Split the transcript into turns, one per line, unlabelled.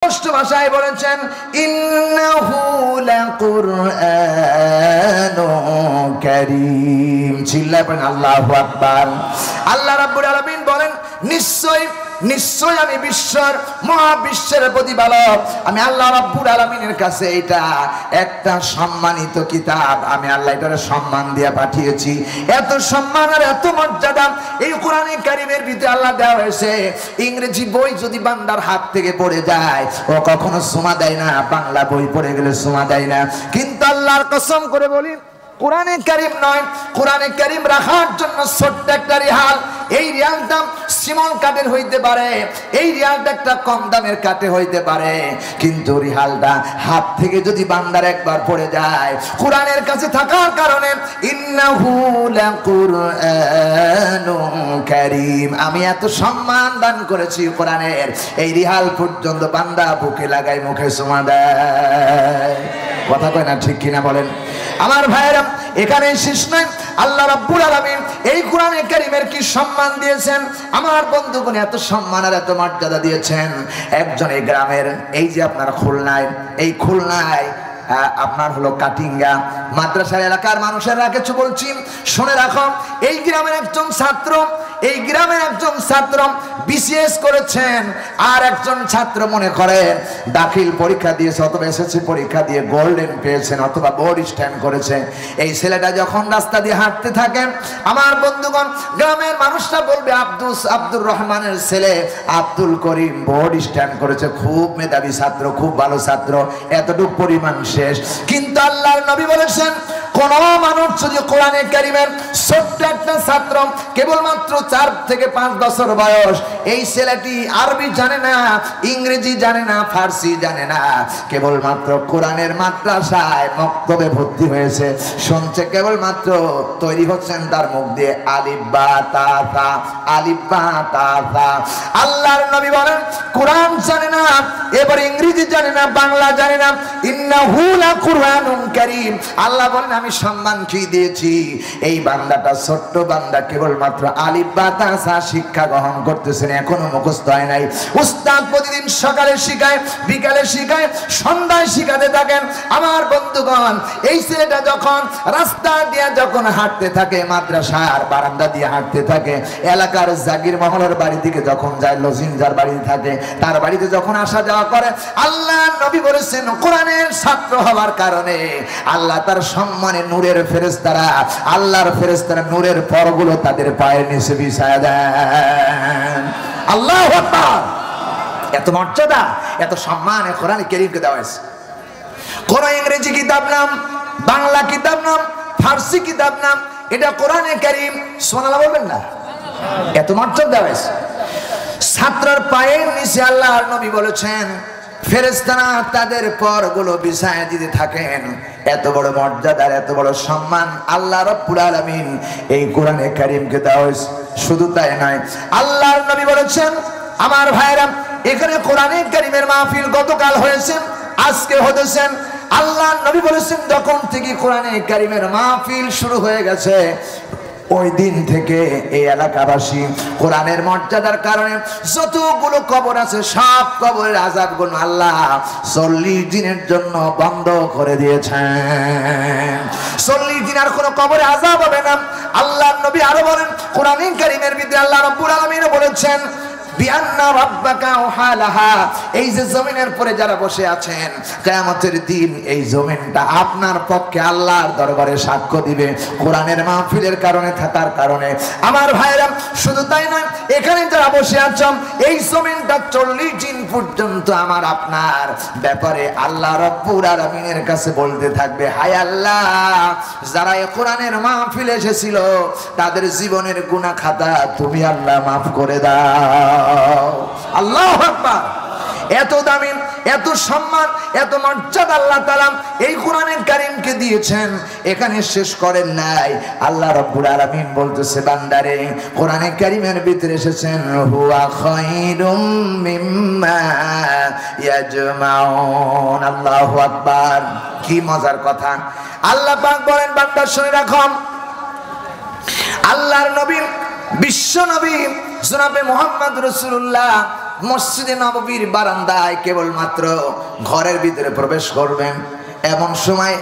স্পষ্ট ভাষায় বলেছেন ইন্নাহু লাকুরআনুন কারীম। চিল্লায় পড়েন আল্লাহু আকবার। আল্লাহ রাব্বুল আলামিন বলেন নিশ্চয় আমি বিশ্বের মহাবিশ্বের প্রতিপালক, আমি আল্লাহ রাব্বুল আলামিনের কাছে এটা একটা সম্মানিত কিতাব, আমি আল্লাহ এটারে সম্মান দিয়ে পাঠিয়েছি। এত সম্মান আর এত মর্যাদা এই কোরআনে কারীমের ভিতরে আল্লাহ দেওয়া হয়েছে। ইংরেজি বই যদি বান্দার হাত থেকে পড়ে যায় ও কখনো সুমা দেয় না, বাংলা বই পড়ে গেলে সুমা দেয় না। কিন্তু আল্লাহর কসম করে বলি কোরআনে কারীম নয়, কোরআনে কারীম রাখার জন্য ছোট্ট একটা রিহাল, এই রিহালটা সিমন কাঠের হইতে পারে, এই রিহালটা একটা কম দামের কাঠে হইতে পারে, কিন্তু রিহালটা হাত থেকে যদি বান্দার একবার পড়ে যায় কোরআনের কাছে থাকার কারণে ইন্নাহু লাকুরআনুন কারীম, আমি এত সম্মান দান করেছি কোরআনের, এই রিহাল পর্যন্ত বান্দা বুকে লাগায় মুখে চুমা দেয়। কথা কয় না ঠিক কিনা বলেন? আমার ভাইরা এখানে শেষ নয়, আল্লাহ রাব্বুল আলামিন এই কোরআনে কারীমের কি সম্মান দিয়েছেন আমার বন্ধুগণ, এত সম্মান আর এত মর্যাদা দিয়েছেন। একজন এই গ্রামের, এই যে আপনার খুলনায়, এই খুলনায় আপনার হলো কাটিঙ্গা মাদ্রাসার এলাকার মানুষেরা কিছু বলছি শুনে রাখো। এই গ্রামের একজন ছাত্র, এই গ্রামের একজন ছাত্র বিসিএস করেছেন, আর একজন ছাত্র মনে করেন দাখিল পরীক্ষা দিয়েছে অথবা এসএসসি পরীক্ষা দিয়ে গোল্ডেন পেয়েছেন অথবা বোর্ড স্ট্যান্ড করেছে। এই ছেলেটা যখন রাস্তা দিয়ে হাঁটতে থাকেন আমার বন্ধুগণ গ্রামের মানুষরা বলবে আব্দুর রহমানের ছেলে আব্দুল করিম বোর্ড স্ট্যান্ড করেছে, খুব মেধাবী ছাত্র, খুব ভালো ছাত্র, এতটুকু পরিমাণ শেষ। কিন্তু আল্লাহর নবী বলেছেন কোন মানুষ যদি কোরআনে কারীমের ছোট্ট একটা ছাত্র কেবলমাত্র 4 থেকে 5 বছর বয়স, এই ছেলেটি আরবি জানে না, ইংরেজি জানে না, ফার্সি জানে না, কেবলমাত্র কোরআনের মাদ্রাসায় মক্তবে ভর্তি হয়েছে, শুনছে, কেবলমাত্র তৈরি হচ্ছেন তার মুখ দিয়ে আলিফ বা তা তা, আলিফ বা তা তা। আল্লাহর নবী বলেন কোরআন জানে না, এবার ইংরেজি জানে না, বাংলা জানে না, ইন্নাহু লাকুরআনুন কারীম। আল্লাহ বলেন আমি সম্মান কি দিয়েছি, এই বান্দাটা ছোট্ট বান্দা কেবলমাত্র আলিফ বা তা সা শিক্ষা গ্রহণ করতেছেন, এখনো মুখস্থ হয় নাই। উস্তাদ প্রতিদিন সকালে শিখায়, বিকালে শিখায়, সন্ধ্যায় শিখাতে থাকেন। আমার বন্ধুগণ এই ছেলেটা যখন রাস্তা দিয়ে যখন হাঁটতে থাকে, মাদ্রাসার বারান্দা দিয়ে হাঁটতে থাকে, এলাকার জাগির মহলের বাড়ি থেকে যখন যায়, লজিন যার বাড়িতে থাকে তার বাড়িতে যখন আসা যাওয়া করে, আল্লাহ নবী বলেছেন কোরআনের ছাত্র হওয়ার কারণে আল্লাহ তার সম্মানে নূরের ফেরেশতারা, আল্লাহর ফেরেশতারা নূরের পরগুলো তাদের পায়ের নিচে বিছায়া দেন। আল্লাহু আকবার। এত মর্যাদা, এত সম্মান কোরআনে কারীমকে দেওয়া হয়েছে। কোন ইংরেজি কিতাব নাম, বাংলা কিতাব নাম, ফার্সি কিতাব নাম, এটা কোরআনে কারীম। সুবহানাল্লাহ বলবেন না? এত মর্যাদা দেওয়া হয়েছে। ছাত্রের পায়ের নিচে আল্লাহর নবী বলেছেন ফেরেশতারা তাদের পরগুলো বিছায়া দিতে থাকেন। এত বড় মর্যাদার, এত বড় সম্মান আল্লাহ রাব্বুল আলামিন এই কোরআনে কারীমকে দেওয়া হয়েছে। শুধু তাই নয়, আল্লাহর নবী বলেছেন আমার ভাইরা এখানে কোরআনে কারীমের মাহফিল গতকাল হয়েছে, আজকে হতেছেন। আল্লাহর নবী বলেছেন যখন থেকে কোরআনে কারীমের মাহফিল শুরু হয়ে গেছে ওই দিন থেকে এই এলাকাবাসী কোরআনের মর্যাদার কারণে যতগুলো কবর আছে সব কবরের আযাবগুলো আল্লাহ 40 দিনের জন্য বন্ধ করে দিয়েছেন। 40 দিন আর কোনো কবরে আযাব হবে না। আল্লাহর নবী আরো বলেন কোরআনে কারীমের ভিতরে আল্লাহ রাব্বুল আলামিন বলেছেন বিআন্না রাব্বাকা ওয়াহালাহা, এই যে জমিনের পরে যারা বসে আছেন কিয়ামতের দিন এই জমিনটা আপনার পক্ষে আল্লাহর দরবারে সাক্ষ্য দিবে কোরআনের মাহফিলের কারণে, থাকার কারণে। আমার ভাইরা শুধু তাই নয়, এখানে যারা বসে আছেন এই জমিনটা 40 দিন পর্যন্ত আমার আপনার ব্যাপারে আল্লাহ রাব্বুল আলামিনের কাছে বলতে থাকবে হায় আল্লাহ, যারা এই কোরআনের মাহফিলে এসেছিল তাদের জীবনের গুনাহ খাতা তুমি আল্লাহ মাফ করে দাও। আল্লাহু আকবার। এত দামি, এত সম্মান, এত মর্যাদা আল্লাহ তাআলা এই কোরআনে কারীমকে দিয়েছেন। এখানে শেষ করেন নাই, আল্লাহ রাব্বুল আলামিন বলতেছে বান্দারে কোরআনে কারীমের ভিতরে এসেছেন হুয়া খায়রুম মিম্মা ইয়াজমাউন। আল্লাহু আকবার। কি মজার কথা। আল্লাহ পাক বলেন বান্দা শুনে রাখো, আল্লাহর নবী বিশ্ব নবী জনাবে মুহাম্মদ রাসূলুল্লাহ মসজিদে নববীর বারান্দায় কেবলমাত্র ঘরের ভিতরে প্রবেশ করবেন, এমন সময়